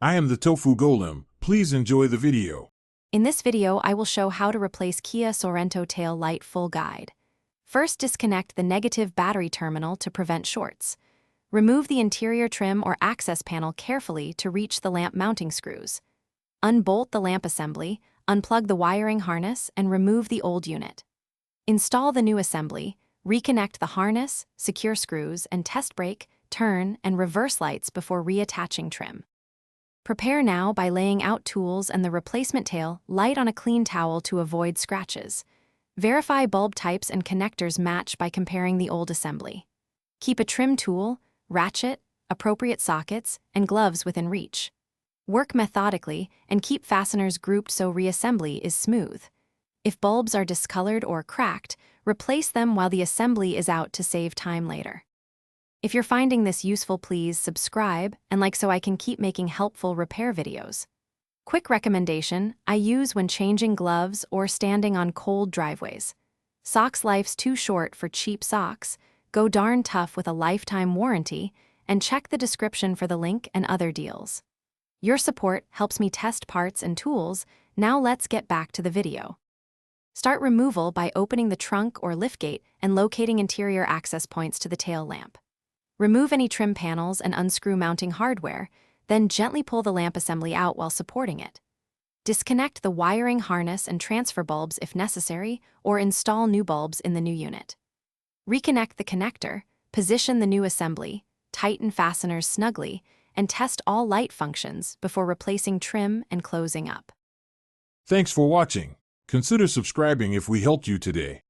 I am the Tofu Golem. Please enjoy the video. In this video, I will show how to replace Kia Sorento tail light full guide. First, disconnect the negative battery terminal to prevent shorts. Remove the interior trim or access panel carefully to reach the lamp mounting screws. Unbolt the lamp assembly, unplug the wiring harness, and remove the old unit. Install the new assembly, reconnect the harness, secure screws, and test brake, turn, and reverse lights before reattaching trim. Prepare now by laying out tools and the replacement tail light on a clean towel to avoid scratches. Verify bulb types and connectors match by comparing the old assembly. Keep a trim tool, ratchet, appropriate sockets, and gloves within reach. Work methodically and keep fasteners grouped so reassembly is smooth. If bulbs are discolored or cracked, replace them while the assembly is out to save time later. If you're finding this useful, please subscribe and like so I can keep making helpful repair videos. Quick recommendation I use when changing gloves or standing on cold driveways. Socks life's too short for cheap socks. Go darn tough with a lifetime warranty, and check the description for the link and other deals. Your support helps me test parts and tools. Now let's get back to the video. Start removal by opening the trunk or liftgate and locating interior access points to the tail lamp. Remove any trim panels and unscrew mounting hardware, then gently pull the lamp assembly out while supporting it. Disconnect the wiring harness and transfer bulbs if necessary, or install new bulbs in the new unit. Reconnect the connector, position the new assembly, tighten fasteners snugly, and test all light functions before replacing trim and closing up. Thanks for watching. Consider subscribing if we helped you today.